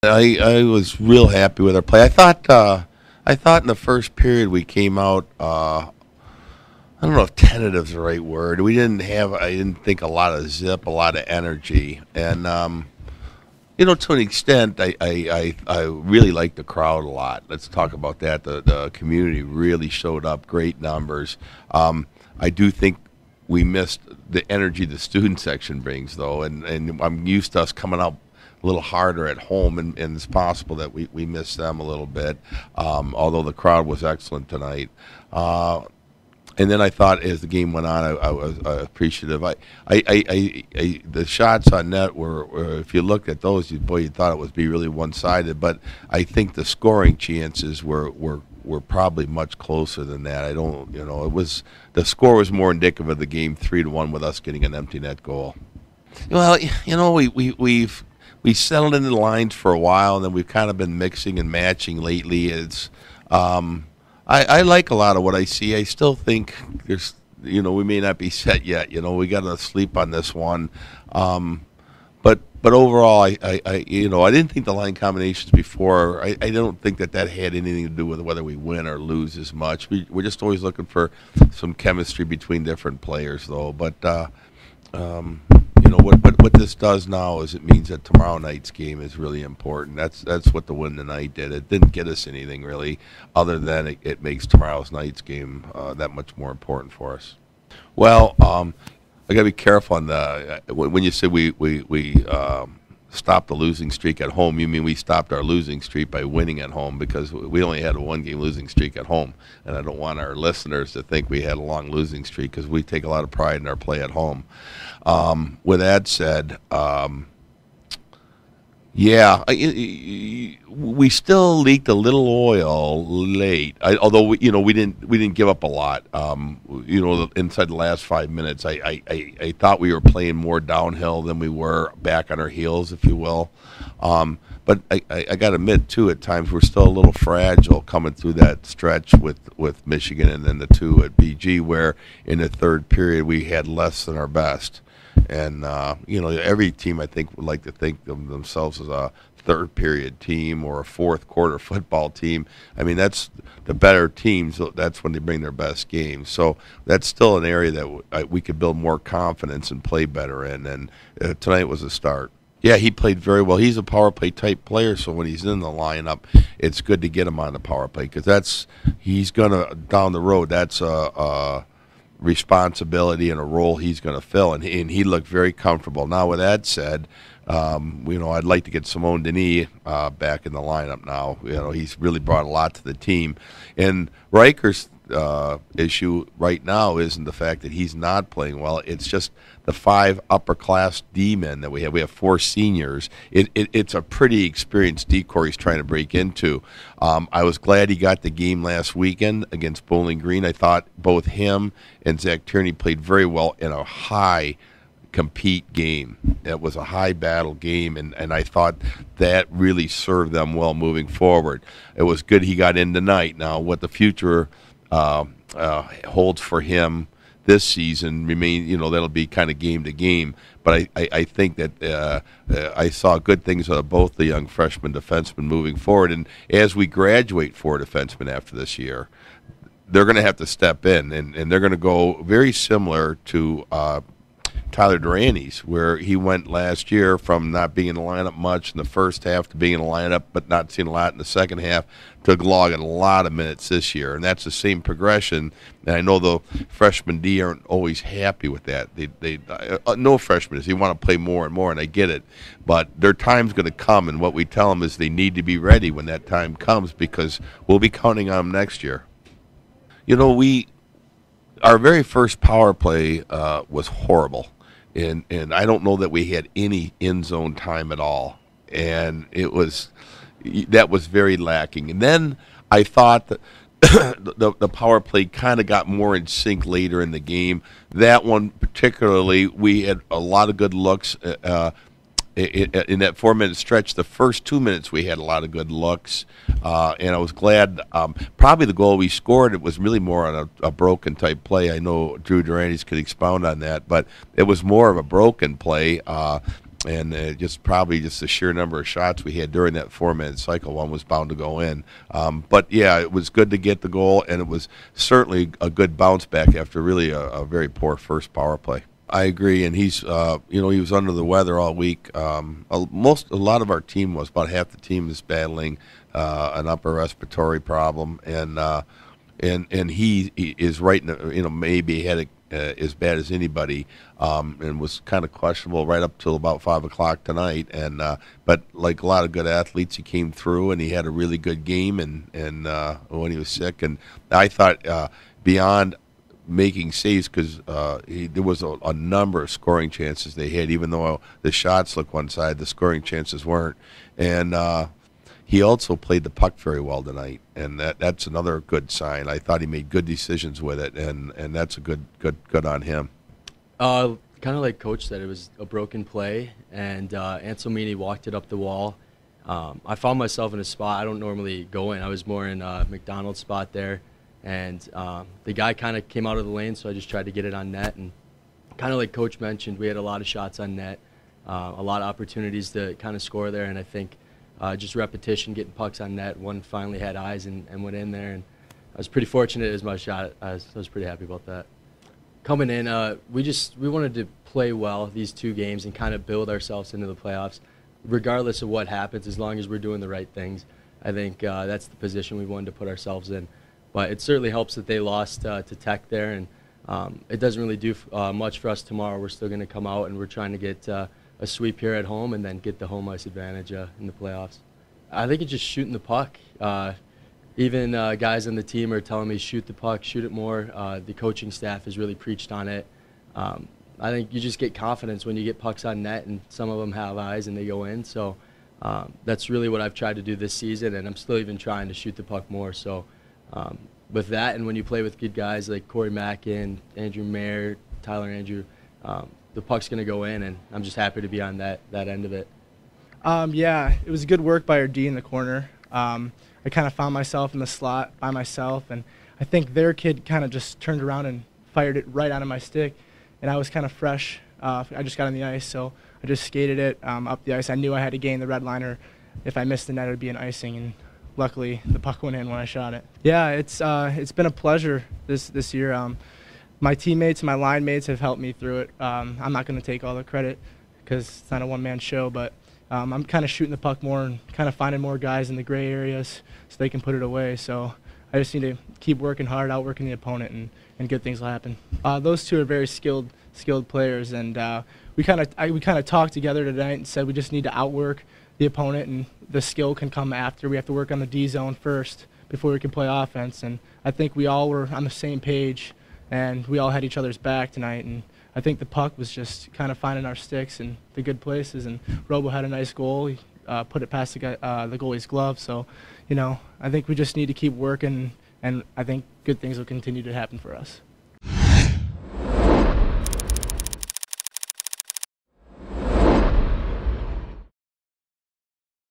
I was real happy with our play. I thought in the first period we came out. I don't know if tentative is the right word. I didn't think a lot of zip, a lot of energy, and to an extent, I really like the crowd a lot. Let's talk about that. The community really showed up, great numbers. I do think we missed the energy the student section brings, though, and I'm used to us coming out a little harder at home, and it's possible that we missed them a little bit, although the crowd was excellent tonight. And then I thought as the game went on, I was appreciative. The shots on net were if you looked at those, you thought it would be really one-sided. But I think the scoring chances were probably much closer than that. I don't, it was the score was more indicative of the game 3-1 with us getting an empty net goal. Well, we settled into the lines for a while, and then we've kind of been mixing and matching lately. I like a lot of what I see. I still think we may not be set yet. We got to sleep on this one. But overall, I didn't think the line combinations before. I don't think that had anything to do with whether we win or lose as much. We're just always looking for some chemistry between different players, though. But what this does now is it means that tomorrow night's game is really important. That's what the win tonight did. It didn't get us anything really, other than it makes tomorrow's night's game that much more important for us. Well, I got to be careful on when you say we stopped the losing streak at home. You mean we stopped our losing streak by winning at home, because we only had a one-game losing streak at home, and I don't want our listeners to think we had a long losing streak, because we take a lot of pride in our play at home. With that said, we still leaked a little oil late. Although we didn't give up a lot. Inside the last 5 minutes, I thought we were playing more downhill than we were back on our heels, if you will. But I got to admit too, at times we're still a little fragile coming through that stretch with Michigan, and then the two at BG, where in the third period we had less than our best. And every team, I think, would like to think of themselves as a third period team or a fourth quarter football team. I mean, that's the better teams. That's when they bring their best games. So that's still an area that we could build more confidence and play better in. And tonight was a start. Yeah, he played very well. He's a power play type player, so when he's in the lineup, it's good to get him on the power play, because he's gonna down the road. That's a responsibility and a role he's going to fill, and he looked very comfortable. Now, with that said, I'd like to get Simone Denis back in the lineup now. He's really brought a lot to the team, and Riker's issue right now isn't the fact that he's not playing well. It's just the 5 upper-class D-men that we have. We have 4 seniors. It's a pretty experienced D-corps he's trying to break into. I was glad he got the game last weekend against Bowling Green. I thought both him and Zach Tierney played very well in a high compete game. It was a high battle game, and I thought that really served them well moving forward. It was good he got in tonight. Now, what the future holds for him this season that'll be kind of game to game. But I think that I saw good things out of both the young freshman defensemen moving forward. And as we graduate 4 defensemen after this year, they're going to have to step in, and they're going to go very similar to Tyler Dorantes, where he went last year from not being in the lineup much in the first half to being in the lineup but not seeing a lot in the second half to logging a lot of minutes this year. And that's the same progression. And I know the freshmen D aren't always happy with that. No freshman is. They want to play more and more, and I get it. But their time's going to come, and what we tell them is they need to be ready when that time comes, because we'll be counting on them next year. Our very first power play was horrible. And I don't know that we had any end zone time at all, and that was very lacking. And then I thought that the power play kind of got more in sync later in the game. That one particularly, we had a lot of good looks in that 4-minute stretch. The first 2 minutes we had a lot of good looks, and I was glad. Probably the goal we scored, it was really more on a broken type play. I know Drew Dorantes could expound on that, but it was more of a broken play. just probably just the sheer number of shots we had during that 4-minute cycle, one was bound to go in. But yeah, it was good to get the goal, and it was certainly a good bounce back after really a very poor first power play. I agree, and he's he was under the weather all week. A lot of our team was, about half the team is battling an upper respiratory problem, and he is right in the, maybe had as bad as anybody, and was kind of questionable right up till about 5 o'clock tonight. And but like a lot of good athletes, he came through and he had a really good game, and when he was sick, and I thought beyond making saves, because there was a number of scoring chances they had, even though the shots looked one side, the scoring chances weren't. And he also played the puck very well tonight, and that's another good sign. I thought he made good decisions with it, and that's a good on him. Kind of like Coach said, it was a broken play, and Anselmini walked it up the wall. I found myself in a spot I don't normally go in. I was more in McDonald's spot there. And the guy kind of came out of the lane, so I just tried to get it on net. And kind of like Coach mentioned, we had a lot of shots on net, a lot of opportunities to kind of score there. And I think just repetition, getting pucks on net, one finally had eyes and went in there. And I was pretty fortunate as my shot. I was pretty happy about that. Coming in, we wanted to play well these 2 games and kind of build ourselves into the playoffs, regardless of what happens, as long as we're doing the right things. I think that's the position we wanted to put ourselves in. But it certainly helps that they lost to Tech there, and it doesn't really do much for us tomorrow. We're still going to come out, and we're trying to get a sweep here at home and then get the home ice advantage in the playoffs. I think it's just shooting the puck. Even guys on the team are telling me shoot the puck, shoot it more. The coaching staff has really preached on it. I think you just get confidence when you get pucks on net, and some of them have eyes and they go in. So that's really what I've tried to do this season, and I'm still even trying to shoot the puck more. So. With that, and when you play with good guys like Corey Mackin, Andrew Mayer, Tyler Andrew, the puck's going to go in, and I'm just happy to be on that end of it. Yeah, it was good work by our D in the corner. I kind of found myself in the slot by myself, and I think their kid kind of just turned around and fired it right out of my stick, and I was kind of fresh. I just got on the ice, so I just skated it up the ice. I knew I had to gain the red line, or if I missed the net, it would be an icing, and luckily the puck went in when I shot it. Yeah, it's been a pleasure this year. My teammates and my line mates have helped me through it. I'm not going to take all the credit because it's not a one-man show, but I'm kind of shooting the puck more and kind of finding more guys in the gray areas so they can put it away. So I just need to keep working hard, outworking the opponent, and good things will happen. Those 2 are very skilled players, and we kind of talked together tonight and said we just need to outwork the opponent, and the skill can come after. We have to work on the D zone first before we can play offense, and I think we all were on the same page, and we all had each other's back tonight, and I think the puck was just kind of finding our sticks and the good places, and Robo had a nice goal. He put it past the goalie's glove, so I think we just need to keep working, and I think good things will continue to happen for us.